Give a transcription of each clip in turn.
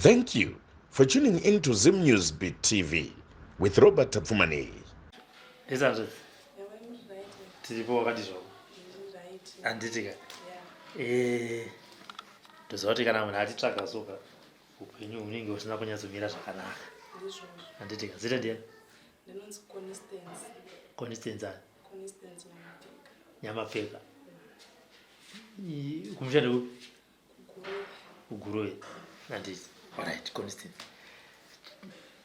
Thank you for tuning in to Zim News Beat TV with Robert Tapfumani. Isn't it? Tilipo wakati zvo. Anditika. Tozoti kana munhu atitsvaga soka upenyu hunenge husina kunyatsomira zvakanaka. Anditika. Zita ndiani? Ndinonzi Constance. Constance ani? Constance Nyamapfeka. Kumushanda upi? Kugurowe. Anditi. Alright, Constance.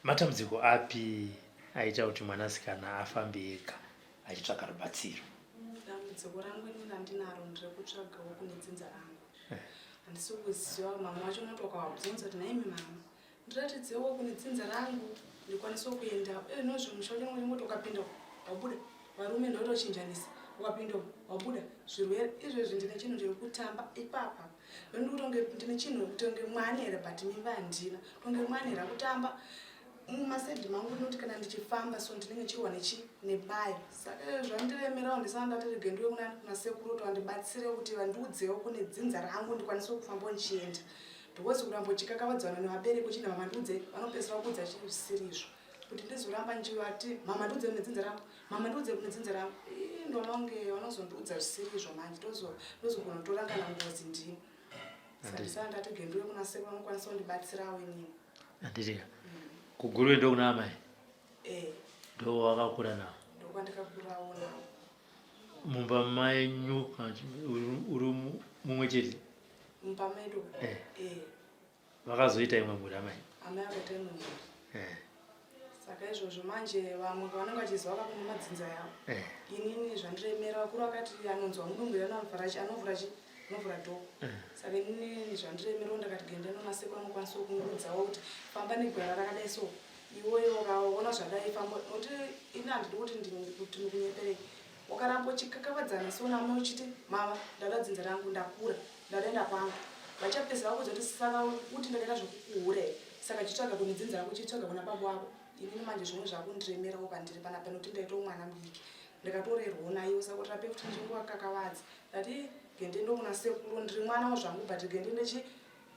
Matambudziko api aita kuti mwanasikana afambe ega achitsvaka rubatsiro? Dambudziko rangu inini handinaro ndirikutsvagawo kune dzinza rangu. Handisi kuziva mama wacho unoti wakavabvunza kuti naimi mama ndiratidzewo kune dzinza rangu ndikwanisewo kuenda nozvomusha uchinoti ngoti ukapinda wabuda varume ndotochinjanisa ukapinda wabuda zvirwere izvezvi ndine chinhu chekutamba ipapa ndikutonge ndine chinhu tonge mwanera but mimba handina tonge mwanera kutamba mumasedhi mangu ndinoti kana ndichifamba so ndinenge chiwa nebayo saka zvandiremerawo ndisandatirege ndiwe kuna sekuru kuti vandibatsire kuti vandiudzewo kune dzinza rangu ndikwanise kufambawo ndichienda ndikozi kuramba uchikakavadzana nevabereki uchina mama ndiudze vanopedzisira kuudza chisirizvo kuti ndizoramba nchivati mama ndiudze kune dzinza rangu mama ndiudze kune dzinza rangu ndomange vanozondiudza zvisizvo manje ndozogona kutorangana ngozi ndini sandisandatirege ndiwe kuna sekuru vanokwanisa kundibatsirawo inini. Anditika. Kugurowe ndo kuna amai? Ndo wakakura nawo? Ndo kwandikakurawo nawo. Mumba menyu uri mumwe chete? Mumba medu? Vakazoita imwe mhuri amai? Amai akaita imwe mhuri. Saka izvozvo manje vamwe vanenge vachiziva vakakunda madzinza yavo. Inini zvandiremera vakuru vakati anonzwa mudungwe anovhura dhoko. Saka inini zvandiremerawo ndakati genda nomasekuru anokwanisa kungudzawo kuti famba negwara rakadai so iwewe ukaona zvadai famba nokuti ini handidi kuti ndikunyepereke wakaramba uchikakavadzana so namai uchiti mama ndada dzinza rangu ndakura ndadaenda kwangu vachapedzera kudza kuti saka kuti ndakaita zvokukuura saka chitsvaga kune dzinza rako chitsvaga kuna baba wako inini manje zvimwe zvakundiremerawo pandiri panapa nokuti ndaitawo mwana mudiki ndikatorerwawo naiwo saka kuti rape kuti ndichinguva kakavadza ndati gende ndo kuna sekuru ndiri mwanawo zvangu but gende ndechi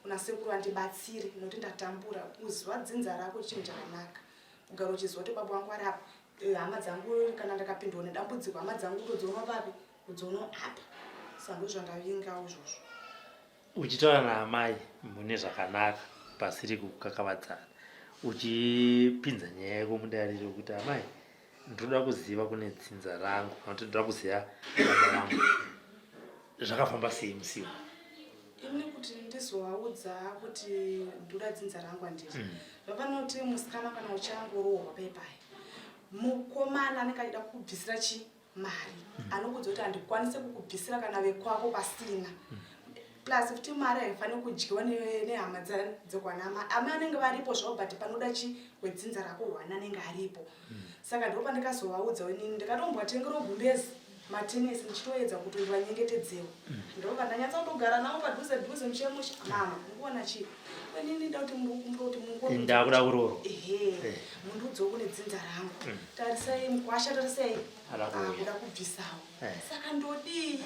kuna sekuru andibatsire nokuti ndatambura kuziva dzinza rako chinhu chakanaka kugara uchiziva kuti baba wangu ari apa hama dzangu kana ndakapindwa nedambudziko hama dzangu kudzona papi kudzona apa saka ndozvandavingawo izvozvo. Uchitaura naamai mune zvakanaka pasiri kukakavadzana uchipinza nyaya yako mudariro kuti amai ndoda kuziva kune dzinza rangu kana kuti ndoda kuziva baba rangu zvakafamba sei musiwo? Ini kuti ndizovaudza kuti ndoda dzinza rangu handiri zvapanoti musikana kana uchangorohwa paipai mukomana anenge achida kukubvisira mari anokudza kuti handikwanise kukubvisira kana vekwako pasina plus futi mari haifaniri kudyiwa nehama dzekwanama amai anenge varipo zvavo but panoda wedzinza rako hwana anenge aripo saka ndo pandikazovaudza inini ndikatombwatengero gumbezi matenesi ndichitoedza kuti vanyengetedzewo ndoka ndanyatsa kutogara navo padhuze dhuze muchemusha mama ndikuona chii kwenini nda kuti kuti ndakuda kuroro mundudzo kune dzinza rangu tarisai mukwasha tarisai kuda kubvisawo saka ndodii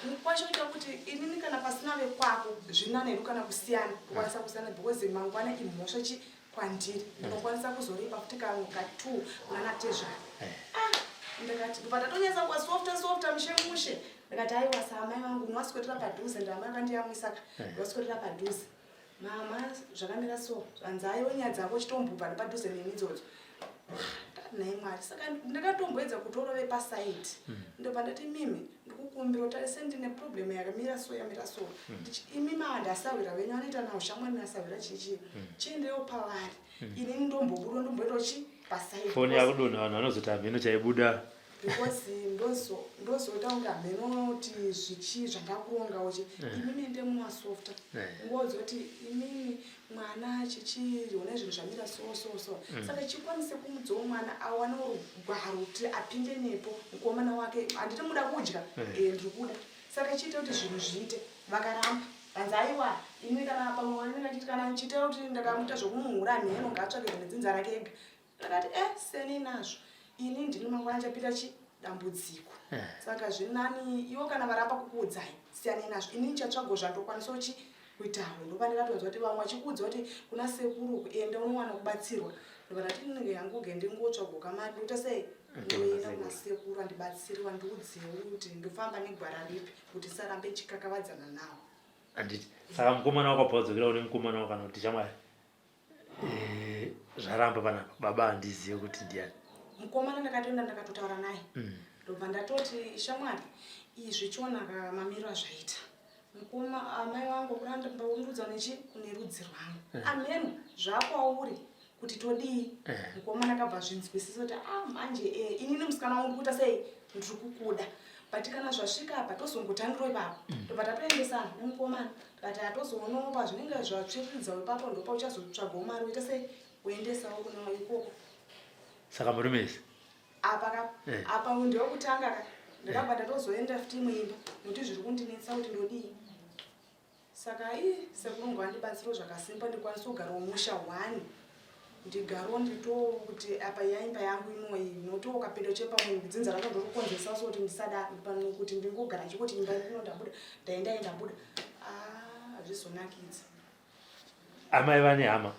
mukwasha uita kuti inini kana pasina vekwako zvinane hedu kana kusiyana kukwanisa kusiyana because mangwana imhosva kwandiri ndinokwanisa kuzoripa futi ka2 mwana tezvana ndikati patatonyesa kuwa softa mushemushe ndikati aiwa samai vangu mwaswetera padhuze ndamai akandiyamwisaka ndoswetera padhuze mama zvakamira so zvanzaiwo nyaya dzako chitombupa nepadhuze nemidzodzo nai mwari saka ndikatomboedza kutorove pasaidi ndopandati mimi ndikukumbira utarise ndine problemu yakamira so yamira so imi mandasawira venyu vanoita nawo shamwani nasawira chichi chiendewo pavari inini ndombobuda ndomboitachi pasaidi foni yakudonha vanhu vanozoti hamheno chaibuda because ndozoita kunge hamhenoti zvichi zvandakurongawo chi imimi ndemumasofta ngozoti imimi mwana chichiona zvinhu zvamira so saka chikwanise kumudzawo mwana awane rugwaro kuti apinde nepo mukomana wake handiti muda kudya ndiri kuda saka chiite kuti zvinhu zviite vakaramba vanzi aiwa ini kana pamwe wanenge achiti kana nchiita kuti ndakamuita zvokumuhura hamheno ngaatsvake dzinza rake ega ndakati seni nazvo ini ndini mangwana chapita dambudziko saka zvinani iwo kana varamba kukuudzai siyani nazvo ini ndichatsvaga zvandokwanisa kuitaho ndopa ndikatonzwa kuti vamwe vachikuudza kuti kuna sekuru enda unowana kubatsirwa ndopata kuti ndinenge yanguge ndingotsvagoka mari ndoita sei ndoenda kuna sekuru andibatsiriwa ndiudzewo kuti ndofamba negwara ripi kuti sarambe chikakavadzana nawo anditi saka mukomana wakabvadzokera uri mukomana wakana kuti chamwari zvaramba panapa baba handizive kuti ndiani mukomana ndakatoenda ndakatotaura naye ndobva ndatoti shamwari izvi chionaka mamiro azvaita amai vangu kuranda mbaundudza kune rudzi rwangu ameno zvakwauri kuti todii mukomana akabva zvinzwisisa kuti manje inini musikana wangu kuita sei ndiri kukuda but kana zvasvika apa tozongotangiro ipapo ndobva tatoendesana nemukomana tikati atozoonawo pazvinenge zvatsviridza ipapo ndopa uchazotsvaga mari uita sei kuendesawo kuna ikoko saka murumezi apa ndewokutanga ndakabva ndatozoenda futi muimba nokuti zviri kundinetsa kuti ndodii saka sekurungu andibatsiro zvakasimba ndikwanisa kugarawo musha 1 ndigaro ndito kuti apa yaimba yangu inoyi nokuti ukapinda chepamwe dzinza rako ndorokonzesa so kuti ndisada pano kuti ndingogara chikuti imba ino ndabuda ndaenda buda hazvizonakidza amai vane hama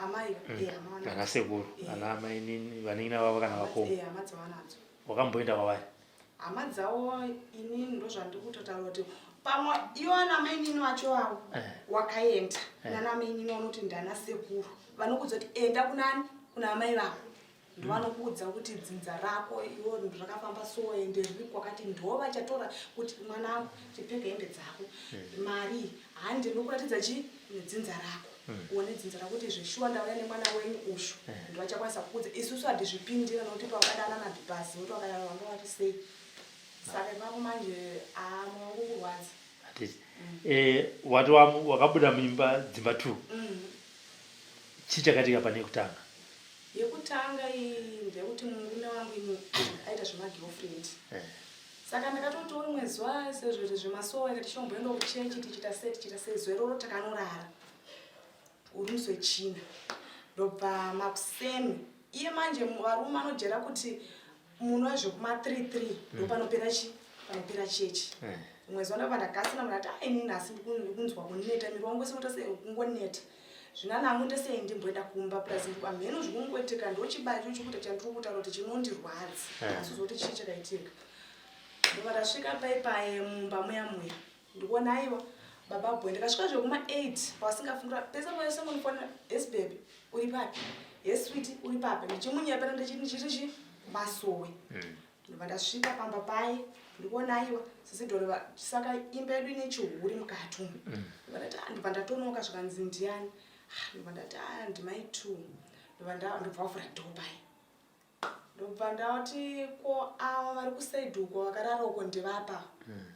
amai hama ana sekuru ana amai nini vanina vavo kana vakomo hama dzavanadzo wakamboenda kwavari hama dzavo inini ndozvandiri kutotaura kuti pamwe ivo ana mainini vacho vavo wakaenda nana mainini vanoti ndana sekuru vanokudza kuti enda kunani kuna amai vako ndovanokuudza kuti dzinza rako iwo zvakafamba so ende riri kwakati ndo vachatora kuti mwana wangu chipfeka hembe dzako mari handi ndokuratidza chi nedzinza rako uone dzinza rako kuti zveshuwa ndauya nemwana wenyu ushu ndovachakwanisa kuudza isusu handizvipindira nokuti pakadana mabhibhasi nokuti vakadana vanga vati sei saka ipapo manje mwangu kurwadza wati wakabuda muimba dzimba 2 chichakatika pane kutanga yekutanga iyi ndekuti murume wangu ini aita zvemagirlfriend saka ndakatotori mwezi wase zviri zvemasowa ikati chomboenda kuchechi tichita sei zuva iroro takanorara uri musi wechina ndobva makuseni iye manje varume anojera kuti munhu wezvekuma33 ndopanopera chechi mwezi wandabva ndakasina murati inini asi ndikunzwa kuneta miri wangu wese sei kungoneta zvina nangu ndesei ndimboenda kumba plus pamheno zvikungoitika ndochibacho chikuita chandiri kutaura kuti chinondirwadza asi zoti chii chakaitika ndobva ndasvika paipai mumba muya ndikuona aiwa baba boy ndikasvika zvekuma8 pasingafungira pese pese munofona yes baby uri papi yes sweet uri papi ndichimunyepera ndichiti masowe ndobva ndasvika pamba pai ndikuona aiwa sisidhoreva saka imba yedu ine chihuri mukati ndobva ndatonoka zvikanzi ndiani ndobva ndati ndimai 2 ndobva ndobvavhura dhopai ndobva ndati ko ava vari kusaidhi uko vakarara uko ndivapa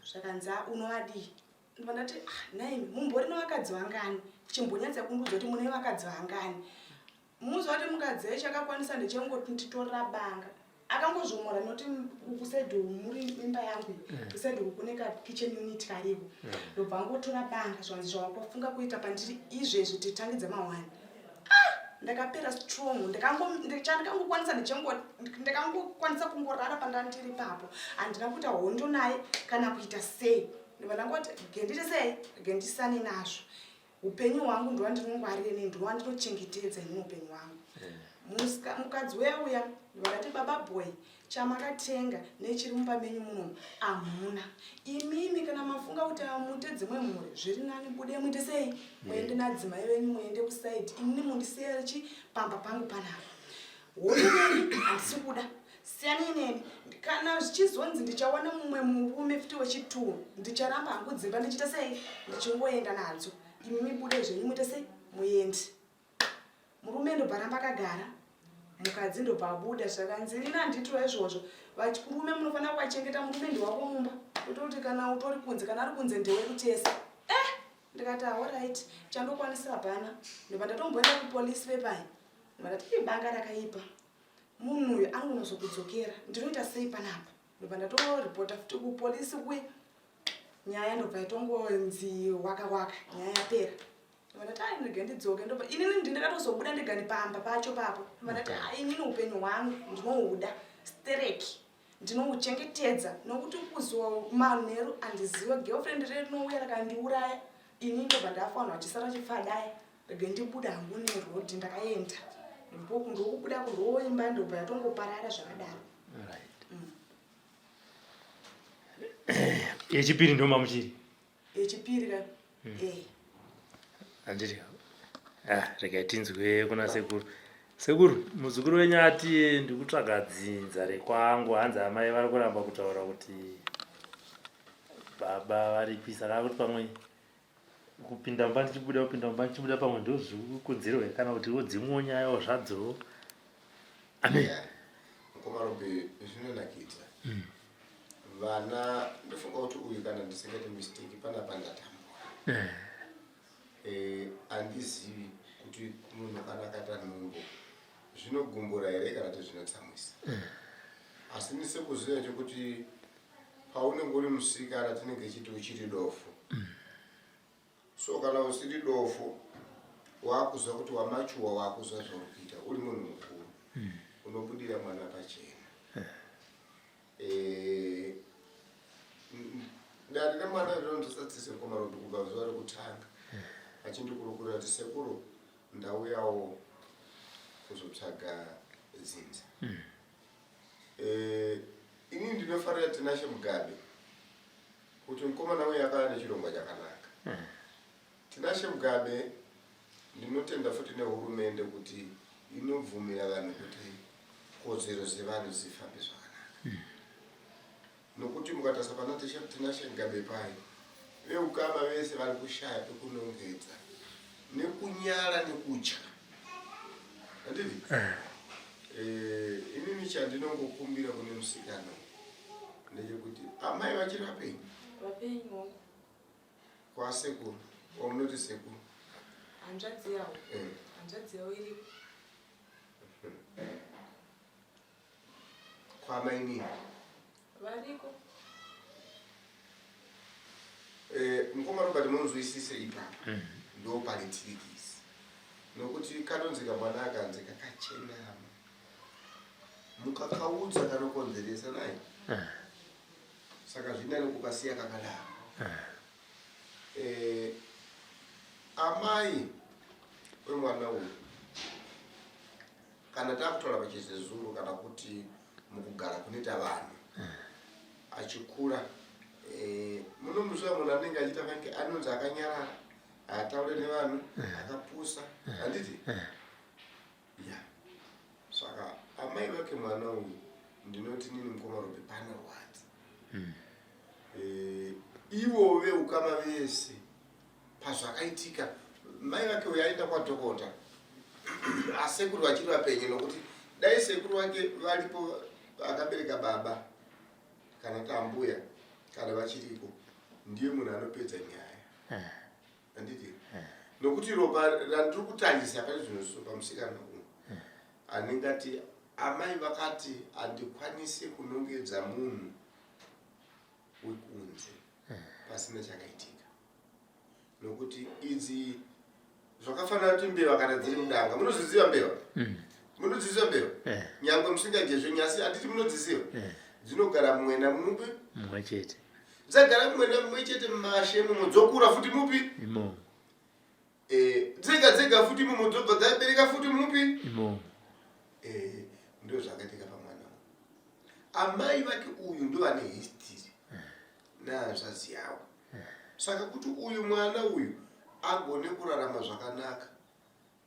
zvakanzi unovadii ndobva ndati naimi mumbori nevakadzi vangani kuchimbonyatsa kundudza kuti mune vakadzi vangani muziva kuti mukadzi echi akakwanisa ndechengoti nditorera banga akangozvomora noti kusaidhi muri imba yangu kusaidhi kune kitchen unit kariko ndobva ngotora banga zvanzi zvavakufunga kuita pandiri izvezvi titangidze mawani ndakapera strong ndikangokwanisa ndikangokwanisa kungorara pandandiri papo handina kuita hondo naye kana kuita sei ndobva ndangoti gendite sei gendisane nazvo upenyu hwangu ndowandinongwarire ndowandinochengetedza ini upenyu hwangu mukadzi uyauya ndivakati baba boy chamakatenga nechiri mumba menyu munomu hamuna imimi kana mafunga kuti amute dzimwe mhuri zviri nani bude muite sei muende nadzimai venyu muende kusaidhi inini mundisiyere chipamba pangu panapa hononeni handisi kuda siyani neni kana zvichizonzi ndichawana mumwe murume futi wechi2 ndicharamba hangu dzimba ndichita sei ndichingoenda nadzo imimi bude zvenyu muite sei muendi murume ndobva ramba akagara mukadzi ndobva abuda zvakanzi ini handitiwa izvozvo vakurume munofanira kuwachengeta murume ndiwako mumba tototi kana utori kunze kana ari kunze ndewedu tese ndikati alright chandokwanisa bhana ndobva ndatomboenda kupolisi pepai ndobva banga rakaipa munhu uyu anonozokudzokera ndinoita sei panapa ndobva ndatoripota futi kupolisi kwe nyaya ndobva itongonzi waka nyaya yapera ndati ndege ndidzoke ndobva inini ndingatozobuda ndigani pamba pacho papo ndati inini upenyu hwangu ndinohuda stereki ndinouchengetedza nokuti kuziwa manheru handiziva girlfriend rinouya rakandiuraya ini ndobva ndafanwa chisara chifadai rege ndibuda hangu nerodhi ndakaenda Limpopo ndokubuda kuroimba ndobva yatongoparara zvakadaro. Yechipiri ndo mamuchiri. Yechipiri ka. Andiri. Rega tinzwe kuna sekuru. Sekuru, muzukuru wenyu ati ndikutsvaga dzinza rekwangu hanzi amai vari kuramba kutaura kuti baba vari kuisa kuti pamwe kupinda mba ndichibuda pamwe ndozvikukonzerwa kana kuti wodzimwonyayo zvadzo. Amen. Komarobe zvinonakidza. Vana ndofunga kuti uyu kana ndisingati mistake pana pandatambwa. Andizivi kuti munhu kana akata nhungo zvinogumbura here kana kuti zvinotsamwisa. Asi ndisekuziva chokuti paunenge uri musikana tinenge chiti uchiri dofu. So kana usiri dofu wakuzwa kuti wamachuwa wakuzwa zvaurikuita uri munhu mukuru unobudira mwana pachena. Ndari mwana ndosatise Komarobe kubva zuva rekutanga achindikurukurira kuti sekuru ndauyawo kuzotsvaga dzinza. Ini ndinofarira Tinashe Mugabe kuti mukomana uyu akava nechirongwa chakanaka. Tinashe Mugabe ndinotenda futi nehurumende kuti inobvumira vanhu kuti kodzero dzevanhu dzifambe zvakanaka. Nokuti mukatarisa pana Tinashe Mugabe pai veukama vese vari kushaya pekunongedza nekunyara nekutya. Handiti? Inini chandinongokumbira kune musikana ndechekuti amai vachiri vapenyu. Vapenyu. Kwasekuru. Wamunoti sekuru. Hanzvadziyawo. Hanzvadziyawo iri. Kwamai nini? Variko. Mukomarobe munzwisise ipapo. Ndo palitirikisi. Nokuti kanonzika mwana akanzika kachenama. Mukakaudza kanokonzeresa naye. Saka zvinani kukasiya kakadaro. Amai wemwana uyu kana takutora pachizezuru kana kuti mukugara kunoita vanhu achikura munomuziva munhu anenge achiita vange anonzi akanyarara ataure nevanhu akapusa handiti ya saka amai vake mwana uyu ndinoti nini Mukomarobe panorwadza. Ivo veukama vese pazvakaitika mai vake uyu aenda kwadhokota asekuru vachiri vapenyu nokuti dai sekuru vake varipo akabereka baba kana tambuya kana vachiriko ndiye munhu anopedza nyaya. Handiti? Nokuti ropa randiri kutarisa pane zvinhu pamusikana uyu anengati amai vakati handikwanisi kunongedza munhu wekunze pasina chakaitika. Nokuti idzi zvakafanira kuti mbeva kana dziri mudanga munozviziva mbeva? Munodziziva mbeva? Nyangwe musingagezve nyasi handiti munodziziva? Dzinogara mumwe namupi? Mumwe chete. Dzagara mumwe namumwe chete mumashe mumo dzokura futi mupi? Imo. Dzega dzega futi mumo dzobva dzabereka futi mupi? Imo. Ndo zvakaitika pamwana. Amai vake uyu ndo vane history nahanzvadzi yavo. Saka kuti uyu mwana uyu agone kurarama zvakanaka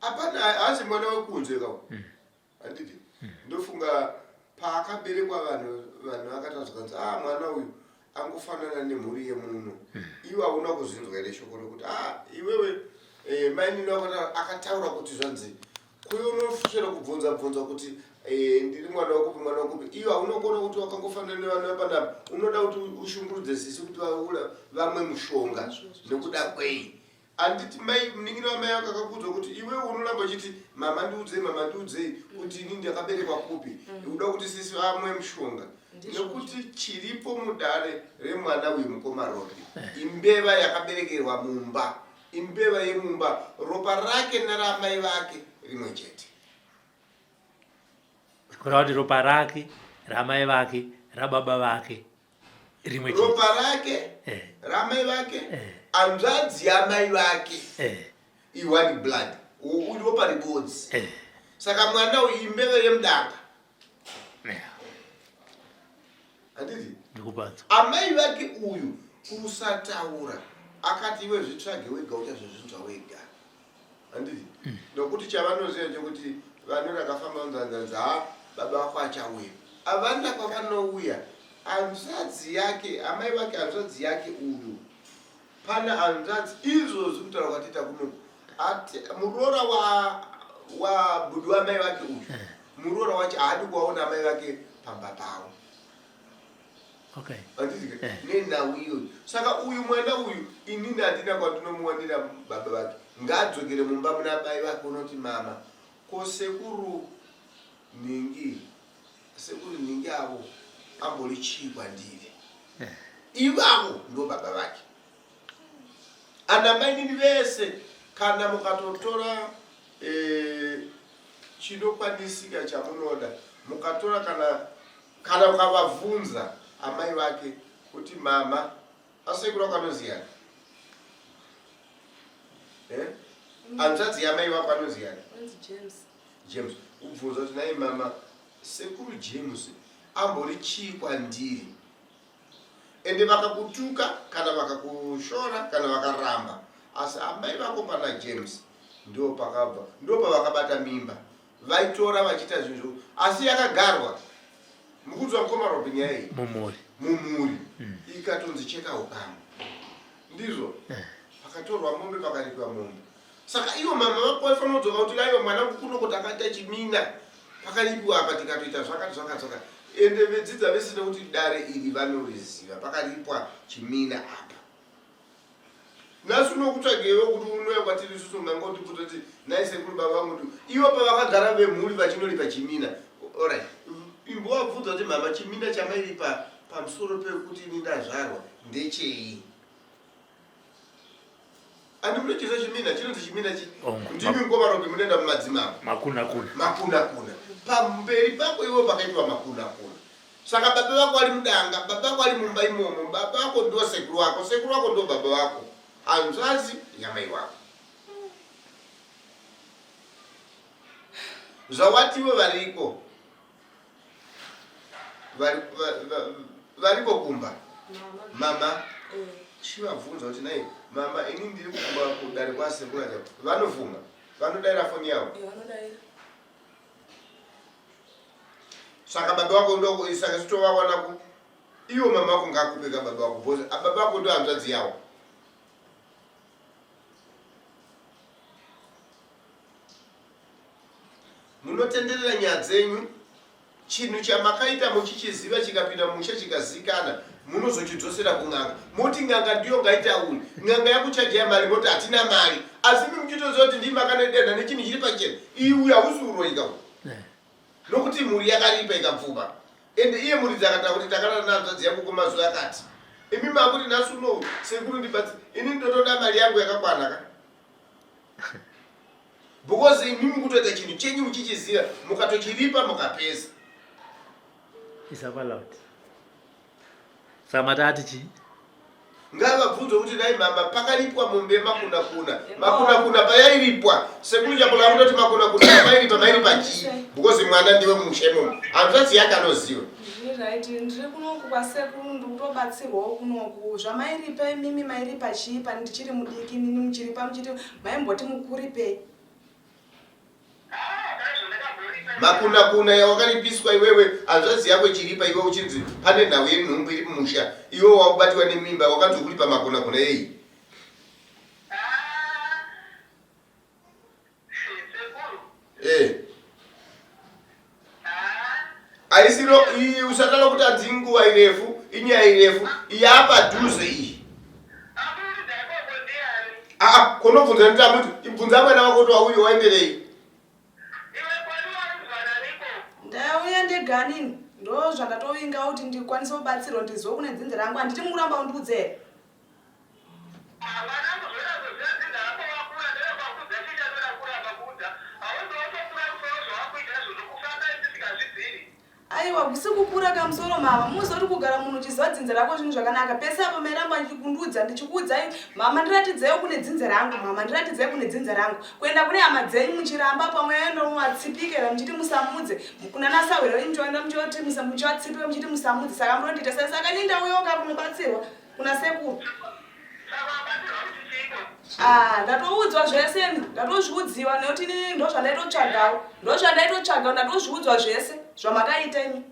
apana hasi mwana wekunze kawo. Handiti? Ndofunga paakaberekwa vanhu vakatazvakanzi mwana uyu angofanana nemhuri yemuno. Iwe hauna kuzinzwa here shoko rokuti iwewe mainini akataura kuti zvanzi kuyo unofusira kubvunza kuti ndiri mwana wakupi iwe haunogona kuti wakangofanana nevanhu vapanapa unoda kuti ushungurudze sisi kuti vamwe mushonga nekuda kwei. Handiti mai munin'ina wamai wako akakuudzwa kuti iwe unoramba uchiti mama ndiudzei kuti ini ndakaberekwa kupi uda kuti sisi vamwe mushonga. Nekuti chiripo mudare remwana uyu Mukomarobe imbeva yakaberekerwa mumba, imbeva yemumba, ropa rake naramai vake rimwe chete. Kureva kuti ropa rake ramai vake rababa vake rimwe chete. Ropa rake amai vake hanzvadzi yamai vake ione blood uriwo paribodzi saka mwana uyu imbeve yemudanga handiti amai vake uyu kusataura akati iwe zvitsvage wega uchazvozvinzwa wega handiti nokuti chavanoziva chekuti vanhu vakafamba nzanzanza baba vako achauya avanda kwavanouya hanzvadzi yake amai vake hanzvadzi yake uyu pana hanzvadzi izvozvi kutaura kwatiita kuno ati muroora wa budu wamai vake uyu muroora wacho haadi kuwaona amai vake pamba pavo nenhau iyoyo saka uyu mwana uyu inini handina kwandinomuwanira baba vake ngaadzokere mumba muna bai vake unoti mama ko sekuru ningi avo ambori chii kwandiri ivavo ndo baba vake ana mainini vese kana mukatotora chinokwanisika chamunoda mukatora kana mukavabvunza amai vake kuti mama asekuru akanoziyana hanzvadzi yamai vako anoziyana James ubvunza kuti nai mama sekuru James ambori chii kwandiri ende vakakutuka kana vakakushora kana vakaramba asi amai vako pana James ndo pakabva ndo pavakabata mimba vaitora vachiita zvinhu asi yakagarwa mukudzwa mukoma Robin yai mumuri ikatonzi cheka ukama ndizvo pakatorwa mombe pakaripiwa mombe saka ivo mama vako vaifanira kudzoka kuti aiwa mwana kuno kuti akaita chimina pakaripiwa apa tikatoita zvakati ende vedzidza vesina kuti dare iri vanoriziva pakaripwa chimina apa nhasi unokutsvagewo kuti unouya kwatiri isusu ngangoti kutoti naisekuru baba vangu kuti ivo pavakagara vemhuri vachinoripa chimina alright imbovabvunza kuti mama chimina chamairipa pamusoro pekuti ini ndazvarwa ndechei andi munochisa chimina chinonzi chimina chi ndimi ngovaropi munoenda mumadzimambo makuna pamberi pako ivo pakaitwa makuna saka baba vako ari mudanga baba vako ari mumba imomo baba vako ndo sekuru wako ndo baba vako hanzvadzi yamai vako zvawativo variko kumba mama chivabvunza kuti nai mama ini ndiri kukumba kudare kwasekuru vanofunga vanodaira foni yavo saka baba wako ndo isaka sitovawana iwo mama wako ngakupeka baba wako bhozi baba wako ndo hanzvadzi yavo munotenderera nyaya dzenyu chinhu chamakaita muchichiziva chikapinda mumusha chikazikana munozochidzosera kun'anga moti n'anga ndiyo ngaita uyu n'anga yakuchajaya mari moti hatina mari asi mimuchitoziva kuti ndimakanodenha nechinhu chiri pachena iuyu hausi uroika nokuti mhuri yakaripa ikapfuma ende iye mhuri dzakataura kuti takanana nanzvadzi yangu kumazuva akati imi makuti nhasi uno sekuru ndibatsira ini ndotoda mari yangu yakakwana because imimi kutoita chinhu chenyu muchichiziva mukatochiripa mukapesa isapalauti samatati chi ngavabvunzwe kuti dai mama pakaripwa mombe makuna payairipwa sekuru chakula kutoti makuna pamairipa chii because mwana ndiwe mushemo hanzvadzi yake anoziva ndiri kunoku kwasekuru ndikutobatsirwawo kunoku zvamairipa imimi mairipa chii pani ndichiri mudiki nini muchiripa muchiti maimboti mukuripei makuna yawakaripiswa iwewe hanzvadzi yako chiripa iwe uchinzi pane nhau yenhumbu iri mumusha iwe waubatiwa nemimba wakanzi kuripa makuna yei aisiro iyi usatala kuti hanzi inguva irefu inyaya irefu yapadhuze iyi konobvunza netamuti ibvunza mwana wako kuti wauyo waenderei ndauya ndeganini ndo zvandatovinga kuti ndikwanise kubatsirwa ndizive kune dzinza rangu handiti mukuramba undiudzera aiwa kusi kukura munotenga musoro mama muzori kugara munhu uchiziva dzinza rako zvinhu zvakanaka pese apo mairamba ndichikundudza ndichikuudzai mama ndiratidzei kune dzinza rangu mama ndiratidzei kune dzinza rangu kuenda kune hama dzenyu muchiramba pamwe enomatsipikira muchiti musamudze kuna nasahwiro muchienda muchoti muchivatsipika muchiti musamudze saka munondiita sai saka nindauyoka kunobatsirwa kuna sekuru ndatoudzwa zvese ndatozviudziwa nekuti inini ndo zvandaitotsvagawo ndatozviudzwa zvese zvamakaita imi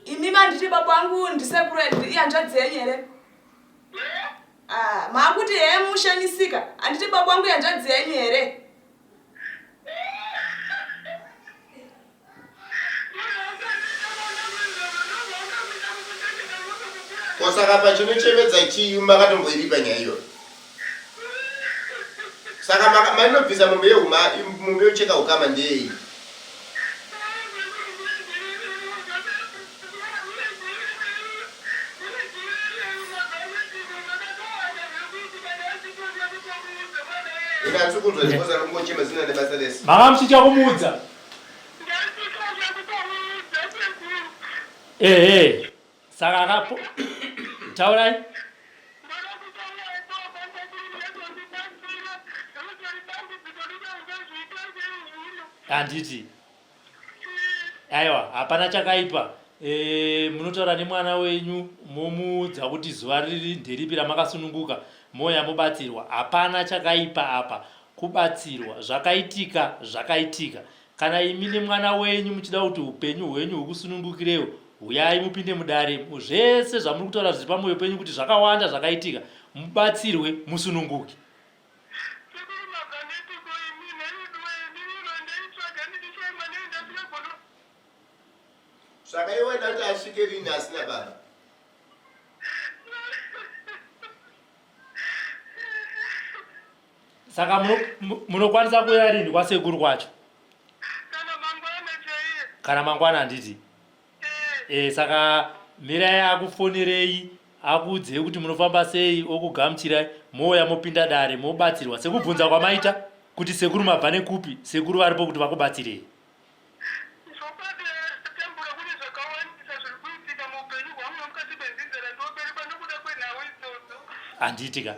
imi manditi baba wangu ndisekuru ihanzvadzi yenyu here maakuti heye mushanisika handiti baba wangu ihanzvadzi yenyu here Saka pachinochevedza chii makatomboiripa nyaya iyoyo. Saka mainobvisa mombe yehuma mombe yocheka ukama ndei. Ina tsukunzwa zviposa rokungochema zina nebasa rese. Makamchicha kumudza. Saka akapo taurai handiti aiwa hapana chakaipa munotaura nemwana wenyu momuudza kuti zuva riri nderipi ramakasununguka moya mobatsirwa hapana chakaipa apa kubatsirwa zvakaitika kana imi nemwana wenyu muchida kuti upenyu hwenyu hukusunungukirewo uyai mupinde mudare zvese zvamuri kutaura zviri pamwoyo penyu kuti zvakawanda zvakaitika mubatsirwe musununguke. Saka iwe ndati asvike rini asina baba. Saka munokwanisa kuya rini kwasekuru kwacho? Kana mangwana handiti. Saka mirai akufonerei akuudzei kuti munofamba sei okugamuchirai moya mopinda dare mobatsirwa sekubvunza kwamaita kuti sekuru mabva nekupi sekuru varipo kuti vakubatsirei. Handitika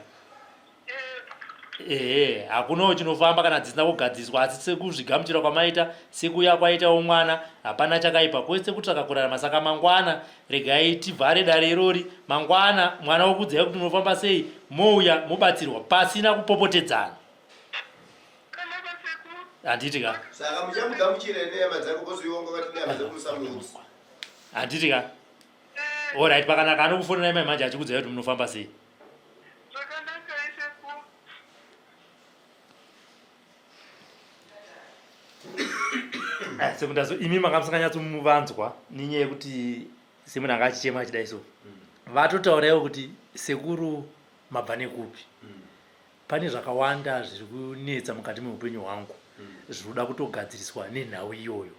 hakunawo chinofamba kana dzisina kugadziswa asi sekuzvigamuchira kwamaita sekuya kwaitawo mwana hapana chakaipa kwese kutsvaka kurarama. Saka mangwana regai tibvare dare irori mangwana mwana wokudzai kuti munofamba sei mouya mobatsirwa pasina kupopotedzana. Handitika saka muchamugamuchira nehama dzako kozoionga kuti nehama dzako musamudzi. Handitika alright pakanaka anokufonerai mai manje achikudzai kuti munofamba sei. Sekundazo imi makamusanganyatsomuvanzwa nenyaya yekuti semunhu anga achichema achidai so vatotauraiwo kuti sekuru mabva nekupi. Pane zvakawanda zviri kunetsa mukati meupenyu hwangu zvinoda kutogadziriswa nenhau iyoyo.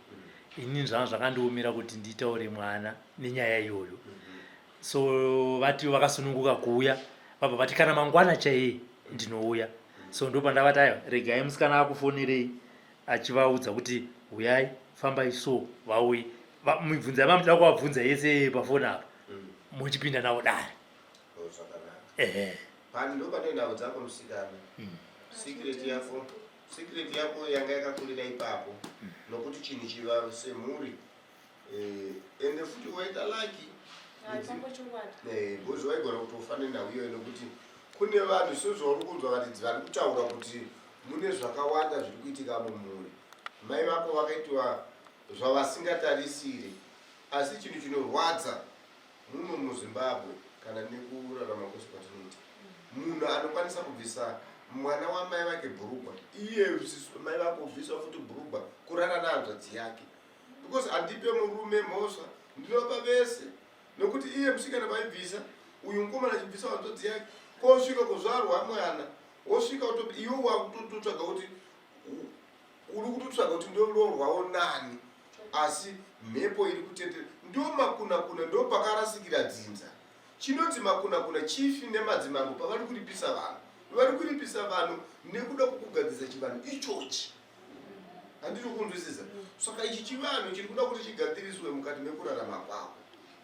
Inini zvanga zvakandiomera kuti nditaure mwana nenyaya iyoyo. So vati vakasununguka kuuya vabva vati kana mangwana chaiye ndinouya. So ndo pandavati aiwa regai musikana akufonerei achivaudza kuti uyai fambai so vauyi mibvunza mamuda kuvabvunza yese pafoni apa muchipinda navo dare. Pani ndo pane nhau dzako musikana. Secret yako yanga yakakurira ipapo nokuti chinhu chiva semhuri ende futi waita laki bozi waigona kuti ufane nhau iyoyo nokuti kune vanhu sezvauri kunzwa vati vari kutaura kuti mune zvakawanda zviri kuitika mumhuri. Mai vako vakaitwa zvavasingatarisire asi chinhu chinorwadza muno muZimbabwe kana nekurarama kwese kwatinoita munhu anokwanisa kubvisa mwana wamai vake bhurugwa iye mai vako kubviswa futi bhurugwa kurara nehanzvadzi yake because handipe murume mhosva ndinopa vese nokuti iye musikana vaibvisa uyu mukomana achibvisa hanzvadzi yake kosvika kuzvarwa mwana wosvika iwe wakutotsvaga kuti uri kutotsvaga kuti ndorwawo nani asi mhepo iri kutendera ndo makuna ndo pakarasikira dzinza. Chinoti makuna chifi nemadzimambo pavari kuripisa vanhu nekuda kukugadzisa chivanhu ichochi. handiti kunzwisisa. Saka ichi chivanhu chiri kuda kuti chigadziriswe mukati mekurarama kwako.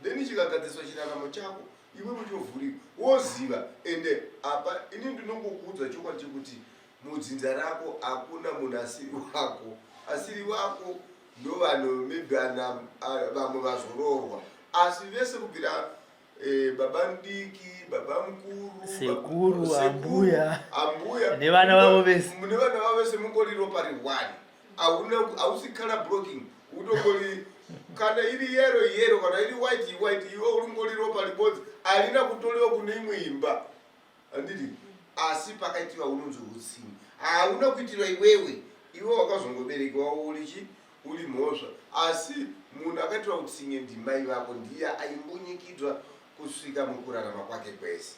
Then chikagadziriswa chiraramo chako iwe muchovhurika woziva. Ende apa ini ndinongokuudza chokwadi chekuti mudzinza rako hakuna munhu asiri wako. Asiri wako ndo vanhu maybe vamwe vazororwa, asi vese kubvira baba mudiki, baba mukuru, sekuru, ambuya nevana vavo vese mungori ropa riwani. Hausi color blocking, utongori kana iri yero kana iri white iwe ungori ropa ribodzi harina kutolewa kune imwe imba. Handiti asi pakaitiwa unonzi utsini, hauna kuitirwa iwewe. Iwe wakazongoberekewa uri mhosva, asi munhu akaitwa utsinye ndimai vako ndiye aimbunyikidzwa kusvika mukurarama kwake kwese.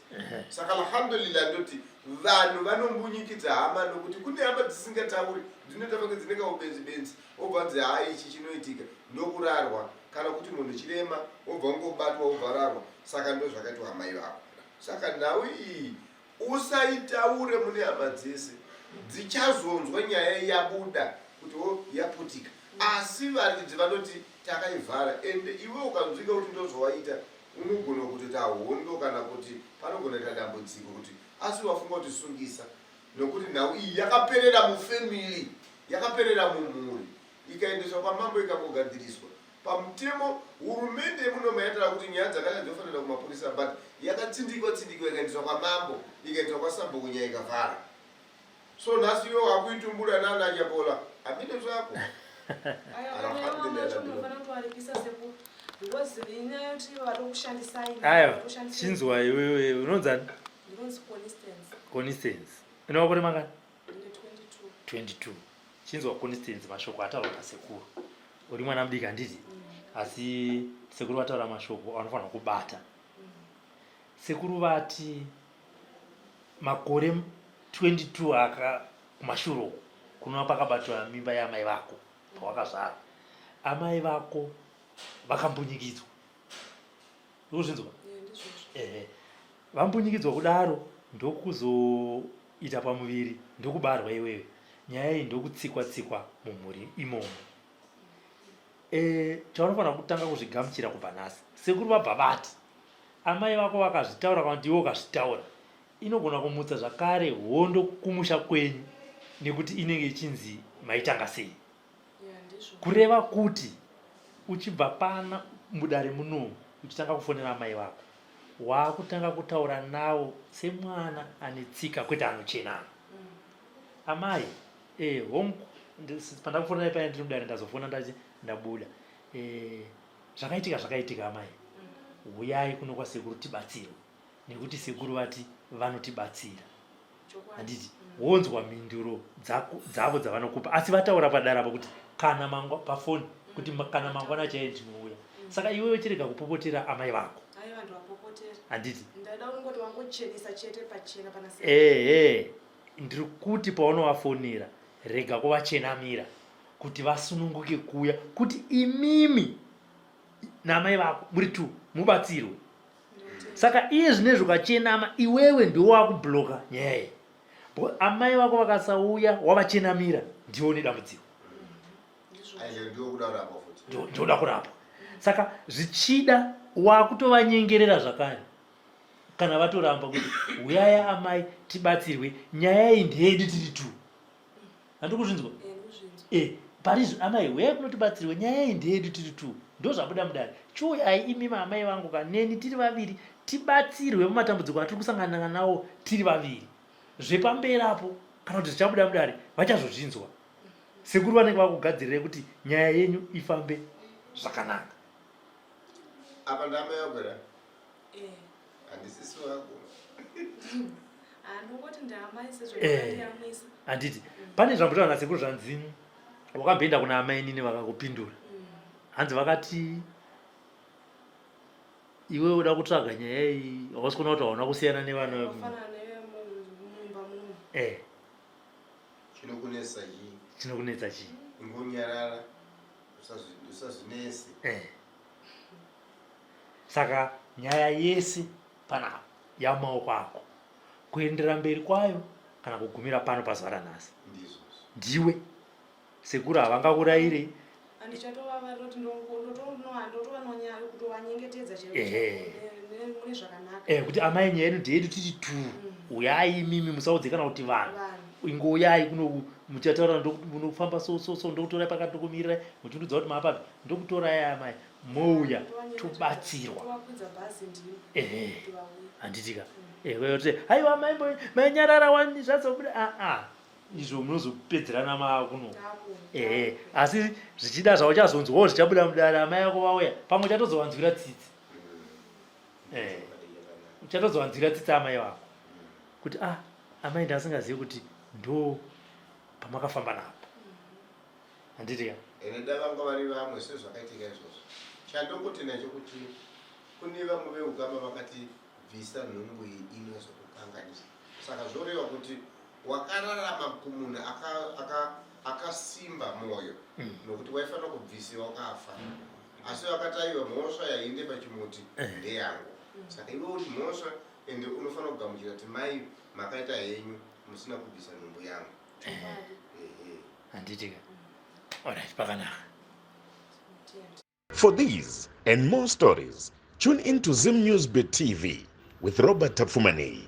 Saka alhamdulillah ndoti vanhu vanombunyikidzwa hama nokuti kune hama dzisingatauri dzinoita vange dzinenge ubenzi obva nzi hai ichi chinoitika ndokurarwa, kana kuti munhu chirema obva ngobatwa obvararwa. Saka ndo zvakaitwa hamai vako. Saka nhau iyi usaitaure mune hama dzese, dzichazonzwa nyaya yabuda kuti yaputika, asi varidzi vanoti takaivhara. Ende iwe ukanzwika kuti ndozvawaita unogona kuti hondo kana kuti panogona kuita dambudziko kuti asi wafunga kuti sungisa, nokuti nhau iyi yakaperera mufamily, yakaperera mumhuri, ikaendeswa kwamambo ikangogadziriswa pamutemo. Hurumende munomaitira kuti nyaya dzakanga dzofanira kumapurisa, but yakatsindikwa ikaendeswa kwamambo, ikaendeswa kwasambo kunyaya ikavhara. So nhasi iwe wakuitumbura nana nyabola apinde zvako. Ayo chinzwa iwewe unonzani? Constance. Inowa kuri mangani? 22. Chinzwa Constance mashoko ataura nasekuru. Uri mwana mudiki handiti? Asi sekuru vataura mashoko anofanira kubata. Sekuru vati makore 22 aka kumashuro kunova pakabatwa mimba yamai vako pawakazvara. Amai vako vakambunyikidzwa. Urikuzvinzwa? Vambunyikidzwa kudaro ndokuzoita pamuviri, ndokubarwa iwewe. Nyaya iyi ndokutsikwa mumhuri imomo. Chaunofanira kutanga kuzvigamuchira kubva nhasi. Sekuru vabva vati amai vako vakazvitaura kana kuti iwe ukazvitaura, inogona kumutsa zvakare hondo kumusha kwenyu, nekuti inenge ichinzi maitanga sei. Kureva kuti uchibva pana mudare munomu uchitanga kufonera amai vako, wakutanga kutaura nawo semwana ane tsika kwete anochenana. Amai, panda kufonera paya ndiri mudare ndazofona ndabuda. Zvakaitika amai. Uyai kuno kwasekuru tibatsirwe, nekuti sekuru vati vanotibatsira. Handiti wonzwa minduro dzavo dzavanokupa, asi vataura padarapo kuti kana mangwa pafoni kuti kana mangwana chaiye ndinouya. Saka iwewe chirega kupopotera amai vako. Handiti ndiri kuti paunovafonera rega kuvachenamira kuti vasununguke kuuya, kuti imimi namai vako muri tu mubatsirwe. Saka iye zvinezvi ukachenama iwewe ndiwo wakubloka nyaya. Amai vako vakasauya wavachenamira ndiwo nedambudziko. Ndoda kurapa. Saka zvichida wakutovanyengerera zvakare. Kana vatoramba kuti uyai amai tibatsirwe, nyaya iyi ndeyedu tiri tu. Handiri kuzvinzwa? Parizvo amai uyai kunotibatsirwe, nyaya iyi ndeyedu tiri tu. Ndo zvabuda mudare. Chiuyai imimi amai vangu kaneni tiri vaviri tibatsirwe mumatambudziko atiri kusangana nawo tiri vaviri. Zvepamberapo kana kuti zvichabuda mudare vachazozvinzwa. Sekuru vanenge vakugadzirira kuti nyaya yenyu ifambe zvakanaka. Apa ndamai yakwera? Handisisi wako. Anongoti ndamai sezvandiyamwisa. Handiti pane zvambotaura nasekuru zvanzi wakamboenda kuna amai nini vakakupindura. Hanzi vakati iwe uda kutsvaga nyaya iyi, hausi kuona kuti hauna kusiyana nevana chinokunetsa chii? Ingonyarara usazvinese. Saka nyaya yese panapa yamaoko ako, kuendera mberi kwayo kana kugumira pano pazuva ranhasi ndiwe. sekuru havangaurayire handichatova roti ndotova nonyaya kutovanyengetedza Ehe. mune zvakanaka kuti amai nyaya yedu ndeyedu titi tu uyai mimi musaudze kana kuti vanhu ingouyai kuno muchataura munofamba so ndokutorai pakati ndokumirira muchindudza kuti maapapi ndokutorai amai mouya tobatsirwa tovakwidza bhazi ndimo ehe handitika haiwa mainyarara wani zvazobuda izvo munozopedzerana makuno ehe asi zvichida zvauchazonzwawo zvichabuda mudare amai ako vauya pamwe uchatozovanzwira tsitsi uchatozovanzwira tsitsi amai vako kuti amai ndasingazivi kuti ndo pamakafamba napo handitika ene davanga vari vamwe sezvakaitika izvozvo chandongoti nacho kuti kune vamwe veugama vakati bvisa nhumbu iyi inozokukanganisa saka zvoreva kuti wakararama kumunhu akasimba mwoyo nokuti waifanira kubvisiwa wakafa asi vakati aiwa mhosva yainde pachimuti ndeyangu saka iwe uri mhosva ende unofanira kugamuchira kuti mai makaita henyu musina kubvisa nhumbu yangu handitika alright pakanaka. For these and more stories, tune in to Zim News Bit TV with Robert Tafumani.